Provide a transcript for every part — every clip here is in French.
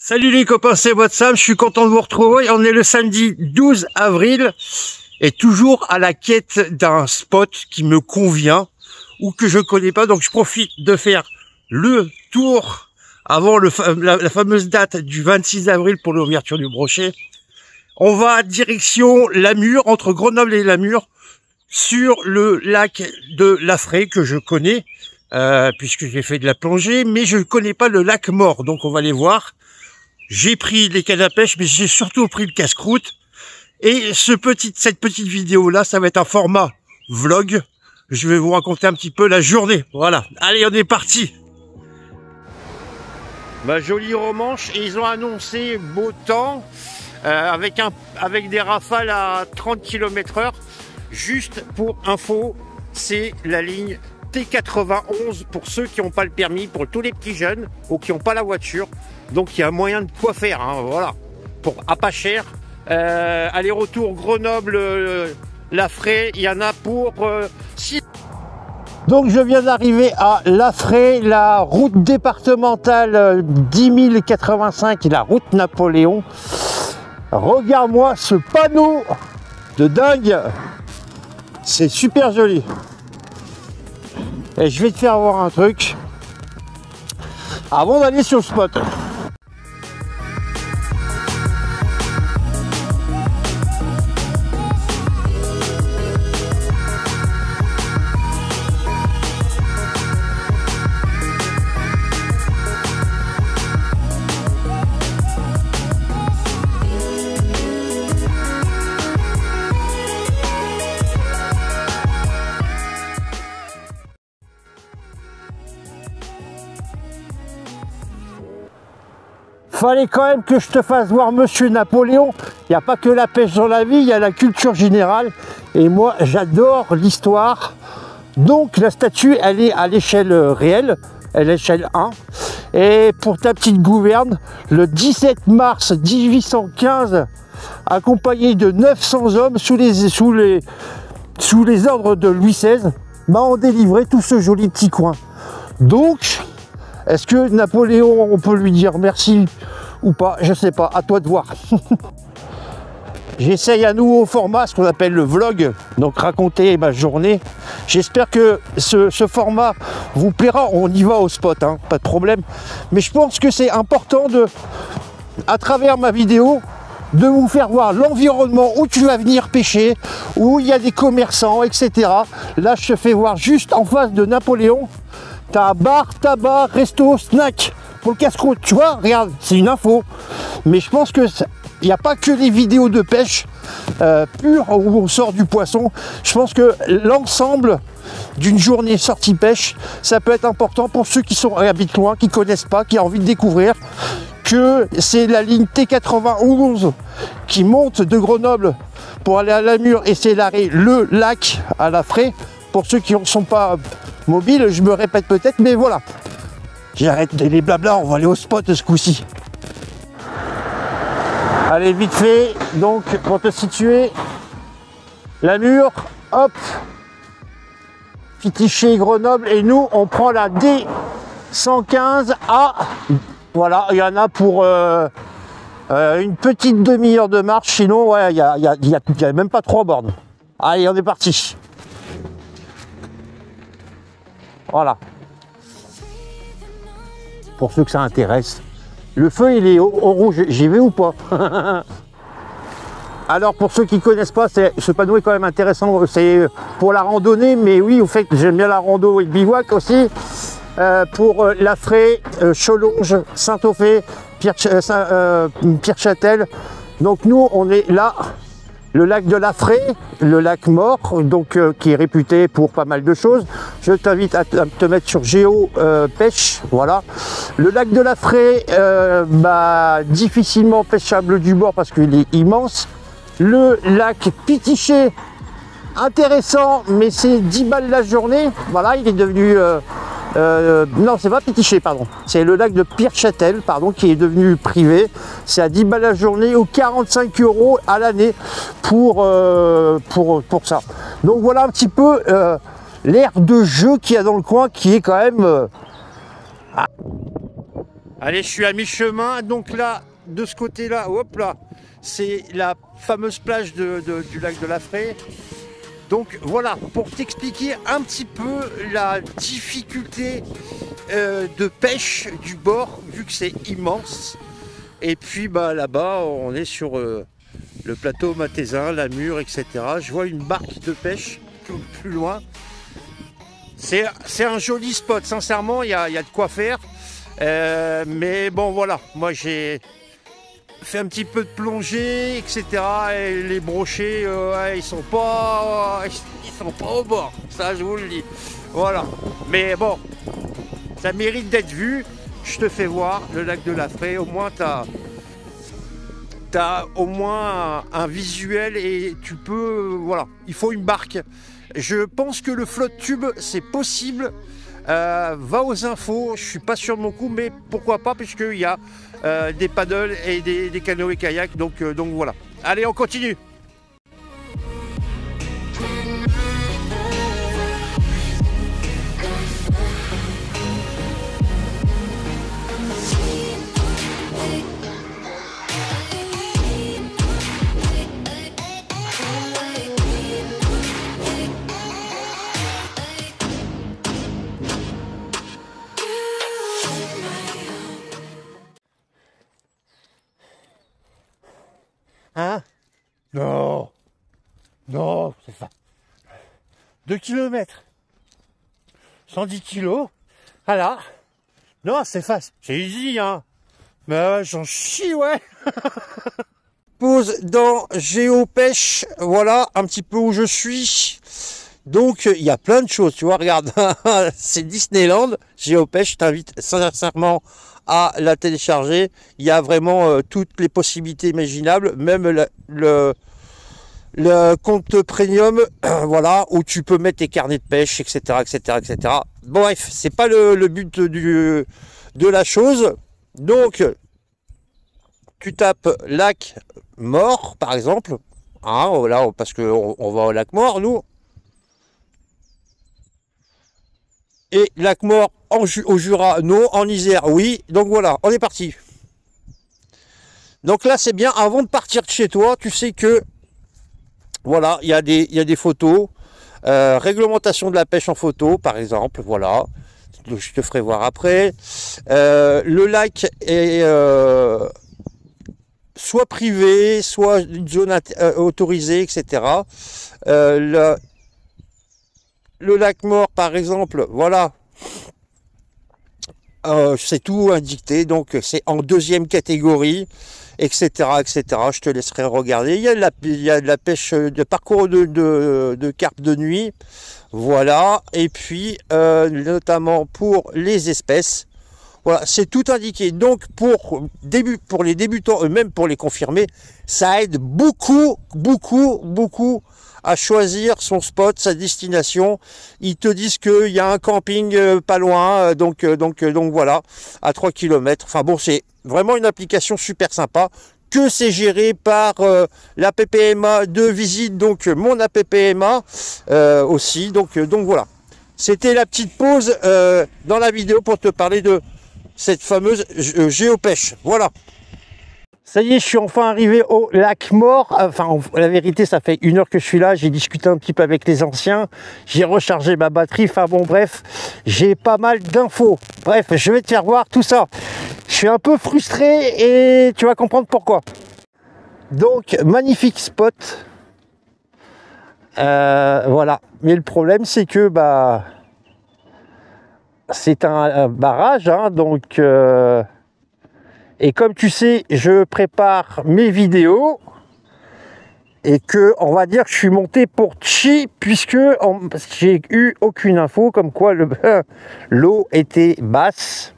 Salut les copains, c'est votre Sam, je suis content de vous retrouver. On est le samedi 12 avril et toujours à la quête d'un spot qui me convient ou que je connais pas. Donc je profite de faire le tour avant la fameuse date du 26 avril pour l'ouverture du brochet. On va direction Lamure, entre Grenoble et Lamure, sur le lac de Laffrey que je connais, puisque j'ai fait de la plongée, mais je ne connais pas le lac Mort, donc on va aller voir. J'ai pris les cannes à pêche, mais j'ai surtout pris le casse-croûte. Et cette petite vidéo-là, ça va être un format vlog. Je vais vous raconter un petit peu la journée. Voilà. Allez, on est parti. Ma jolie romanche. Et ils ont annoncé beau temps, avec des rafales à 30 km/h. Juste pour info, c'est la ligne T91 pour ceux qui n'ont pas le permis, pour tous les petits jeunes ou qui n'ont pas la voiture. Donc il y a moyen de quoi faire, hein, voilà, à pas cher. Aller-retour Grenoble, Laffrey, il y en a pour 6. Donc je viens d'arriver à Laffrey, la route départementale 10 085, la route Napoléon. Regarde-moi ce panneau de dingue, c'est super joli. Et je vais te faire voir un truc avant d'aller sur le spot. Fallait quand même que je te fasse voir Monsieur Napoléon. Il n'y a pas que la pêche dans la vie, il y a la culture générale. Et moi, j'adore l'histoire. Donc la statue, elle est à l'échelle réelle, à l'échelle 1. Et pour ta petite gouverne, le 17 mars 1815, accompagné de 900 hommes sous les ordres de Louis XVI, m'a en délivré tout ce joli petit coin. Donc, est-ce que Napoléon, on peut lui dire merci ou pas? Je sais pas, à toi de voir. J'essaye un nouveau format, ce qu'on appelle le vlog, donc raconter ma journée. J'espère que ce format vous plaira. On y va au spot, hein, pas de problème. Mais je pense que c'est important à travers ma vidéo, de vous faire voir l'environnement où tu vas venir pêcher, où il y a des commerçants, etc. Là, je te fais voir juste en face de Napoléon. T'as bar, tabac, resto, snack pour le casse-croûte, tu vois, regarde, c'est une info. Mais je pense que il n'y a pas que les vidéos de pêche pure où on sort du poisson. Je pense que l'ensemble d'une journée sortie pêche, ça peut être important pour ceux qui habitent loin, qui ne connaissent pas, qui ont envie de découvrir que c'est la ligne T91 qui monte de Grenoble pour aller à Lamure et c'est l'arrêt le lac à Laffrey. Pour ceux qui ne sont pas mobiles, je me répète peut-être, mais voilà. J'arrête les blabla, on va aller au spot ce coup-ci. Allez, vite fait, donc pour te situer, Lamure, hop, Pitiché, Grenoble, et nous on prend la D115A. Voilà, il y en a pour une petite demi-heure de marche, sinon ouais, il y a même pas 3 bornes. Allez, on est parti. Voilà. Pour ceux que ça intéresse. Le feu, il est au rouge. J'y vais ou pas? Alors, pour ceux qui ne connaissent pas, ce panneau est quand même intéressant. C'est pour la randonnée, mais oui, au fait, j'aime bien la rando et le bivouac aussi. Pour Laffrey, Cholonge, Saint-Ophé, Pierre-Châtel. Donc, nous, on est là. Le lac de Laffrey, le lac Mort, donc qui est réputé pour pas mal de choses. Je t'invite à te mettre sur Géo pêche, voilà. Le lac de Laffrey, difficilement pêchable du bord parce qu'il est immense. Le lac Pitiché, intéressant, mais c'est 10 balles la journée. Voilà, il est devenu non, c'est pas Pitiché, pardon. C'est le lac de Pierre-Châtel, pardon, qui est devenu privé. C'est à 10 balles la journée ou 45 € à l'année pour ça. Donc voilà un petit peu l'aire de jeu qu'il y a dans le coin qui est quand même Allez, je suis à mi-chemin. Donc là, de ce côté-là, hop là, c'est la fameuse plage du lac de la Fraye. Donc voilà, pour t'expliquer un petit peu la difficulté de pêche du bord, vu que c'est immense. Et puis bah, là-bas, on est sur le plateau Mathésin, la Mure, etc. Je vois une barque de pêche plus loin. C'est un joli spot, sincèrement, il y a de quoi faire. Mais bon, voilà, moi j'ai fait un petit peu de plongée, etc. Et les brochets, ils sont pas au bord, ça je vous le dis. Voilà, mais bon, ça mérite d'être vu. Je te fais voir le lac de la Fraye, au moins t'as au moins un visuel et tu peux, voilà, il faut une barque. Je pense que le flotte tube c'est possible. Va aux infos, je suis pas sûr de mon coup, mais pourquoi pas, puisqu'il y a des paddles et des canoës kayak, donc voilà. Allez, on continue. Hein? Non, non, c'est ça. 2 km. 110 kilos. Voilà. Non, c'est facile. J'ai easy, hein. Mais j'en chie, ouais. Pause dans Géopêche. Voilà, un petit peu où je suis. Donc, il y a plein de choses, tu vois, regarde. C'est Disneyland. Géopêche, je t'invite sincèrement à la télécharger. Il y a vraiment toutes les possibilités imaginables, même le compte premium, voilà, où tu peux mettre tes carnets de pêche, etc., etc., etc. Bon, bref, c'est pas le but de la chose. Donc, tu tapes lac Mort, par exemple, hein, voilà, parce que on va au lac Mort, nous. Et lac Mort au Jura, non, en Isère, oui. Donc voilà, on est parti. Donc là, c'est bien, avant de partir de chez toi, tu sais que, voilà, il y a des photos, réglementation de la pêche en photo, par exemple, voilà. Donc, je te ferai voir après. Le lac est soit privé, soit une zone autorisée, etc. Le lac Mort, par exemple, voilà, c'est tout indiqué, donc c'est en 2e catégorie, etc., etc. Je te laisserai regarder. Il y a de la pêche, de parcours de carpe de nuit, voilà, et puis notamment pour les espèces. Voilà, c'est tout indiqué. Donc pour les débutants, même pour les confirmés, ça aide beaucoup, beaucoup, beaucoup à choisir son spot, sa destination. Ils te disent qu'il y a un camping pas loin, donc voilà, à 3 km. Enfin bon, c'est vraiment une application super sympa, que c'est géré par la PPMA de visite, donc mon APPMA aussi. Donc voilà. C'était la petite pause dans la vidéo pour te parler de cette fameuse géopêche. Voilà. Ça y est, je suis enfin arrivé au lac Mort. Enfin, la vérité, ça fait 1 heure que je suis là. J'ai discuté un petit peu avec les anciens. J'ai rechargé ma batterie. Enfin bon, bref, j'ai pas mal d'infos. Bref, je vais te faire voir tout ça. Je suis un peu frustré et tu vas comprendre pourquoi. Donc, magnifique spot. Voilà. Mais le problème, c'est que c'est un barrage, hein, donc... Et comme tu sais, je prépare mes vidéos et que, on va dire que je suis monté pour chi, puisque j'ai eu aucune info comme quoi l'eau était basse.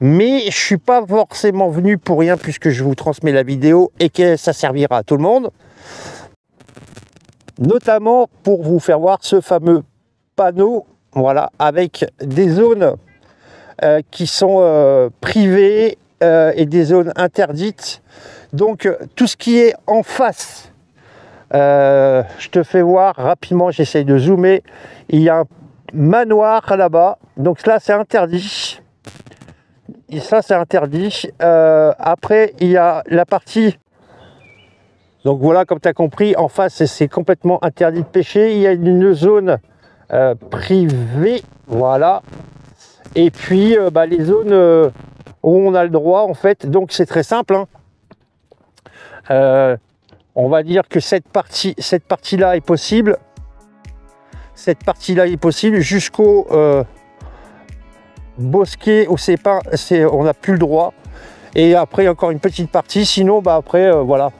Mais je suis pas forcément venu pour rien, puisque je vous transmets la vidéo et que ça servira à tout le monde. Notamment pour vous faire voir ce fameux panneau, voilà, avec des zones qui sont privées, et des zones interdites. Donc tout ce qui est en face, je te fais voir rapidement, j'essaye de zoomer. Il y a un manoir là-bas, donc là c'est interdit. Et ça, c'est interdit. Après, il y a la partie... Donc voilà, comme tu as compris, en face, c'est complètement interdit de pêcher. Il y a une zone privée, voilà. Et puis, les zones où on a le droit, en fait. Donc, c'est très simple, hein. On va dire que cette partie-là est possible. Cette partie-là est possible jusqu'au bosquet où c'est pas, on n'a plus le droit. Et après, encore une petite partie. Sinon, après, voilà.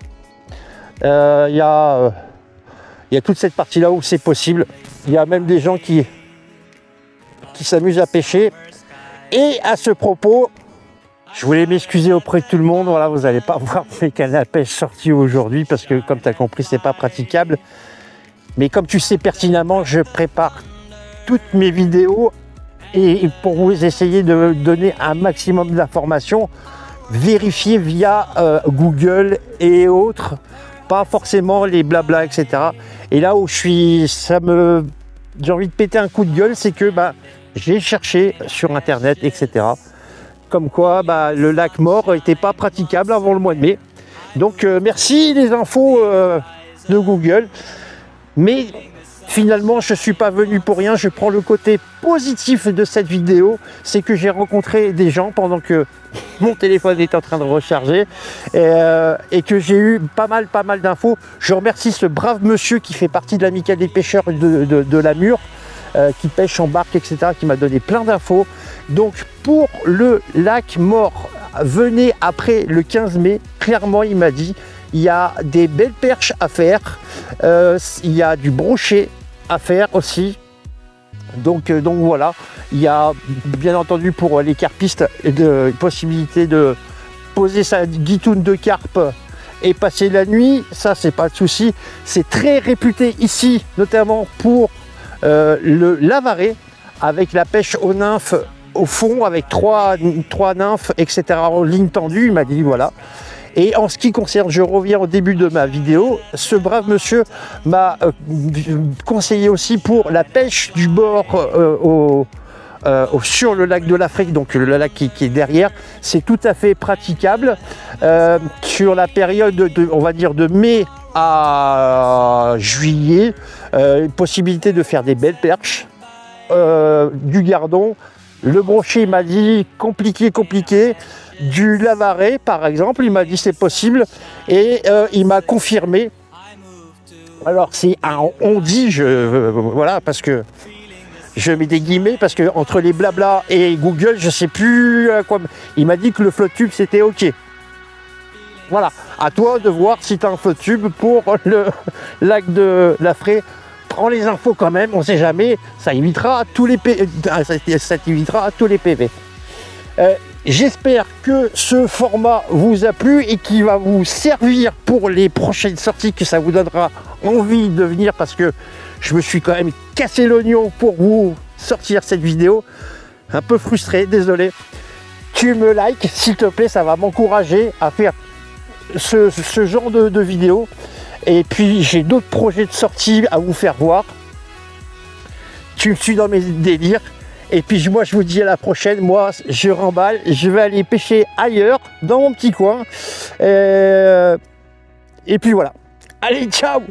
Il y a toute cette partie-là où c'est possible. Il y a même des gens qui s'amusent à pêcher. Et à ce propos, je voulais m'excuser auprès de tout le monde. Voilà, vous n'allez pas voir mes cannes à pêche sortis aujourd'hui parce que, comme tu as compris, c'est pas praticable. Mais comme tu sais pertinemment, je prépare toutes mes vidéos et pour vous essayer de donner un maximum d'informations, vérifier via Google et autres, pas forcément les blabla, etc. Et là où j'ai envie de péter un coup de gueule, c'est que j'ai cherché sur internet, etc. Comme quoi le lac mort n'était pas praticable avant le mois de mai. Donc merci les infos de Google. Mais finalement, je ne suis pas venu pour rien. Je prends le côté positif de cette vidéo. C'est que j'ai rencontré des gens pendant que mon téléphone est en train de recharger et que j'ai eu pas mal d'infos. Je remercie ce brave monsieur qui fait partie de l'amicale des pêcheurs de la Mure, qui pêche en barque, etc., qui m'a donné plein d'infos. Donc pour le lac mort, venez après le 15 mai. Clairement, il m'a dit, il y a des belles perches à faire, il y a du brochet à faire aussi. Donc voilà, il y a bien entendu pour les carpistes une possibilité de poser sa guitoune de carpe et passer la nuit. Ça, c'est pas de souci. C'est très réputé ici, notamment pour le Lavaret, avec la pêche aux nymphes au fond, avec trois nymphes, etc. en ligne tendue. Il m'a dit voilà. Et en ce qui concerne, je reviens au début de ma vidéo, ce brave monsieur m'a conseillé aussi pour la pêche du bord sur le lac de l'Afrique, donc le lac qui est derrière. C'est tout à fait praticable sur la période on va dire de mai à juillet. Possibilité de faire des belles perches, du gardon. Le brochet m'a dit compliqué. Du Lavaret, par exemple, il m'a dit c'est possible et il m'a confirmé. Alors c'est on dit, voilà, parce que je mets des guillemets parce que entre les blabla et Google, je sais plus à quoi. Il m'a dit que le flotte tube c'était ok. Voilà, à toi de voir si tu as un flotte tube pour le lac de l'Afrique. Prends les infos quand même, on sait jamais, ça évitera tous les PV. J'espère que ce format vous a plu et qu'il va vous servir pour les prochaines sorties, que ça vous donnera envie de venir parce que je me suis quand même cassé l'oignon pour vous sortir cette vidéo. Un peu frustré, désolé. Tu me likes, s'il te plaît, ça va m'encourager à faire ce genre de vidéo. Et puis j'ai d'autres projets de sortie à vous faire voir. Tu me suis dans mes délires. Et puis moi je vous dis à la prochaine. Moi je remballe, je vais aller pêcher ailleurs, dans mon petit coin. Et puis voilà. Allez, ciao!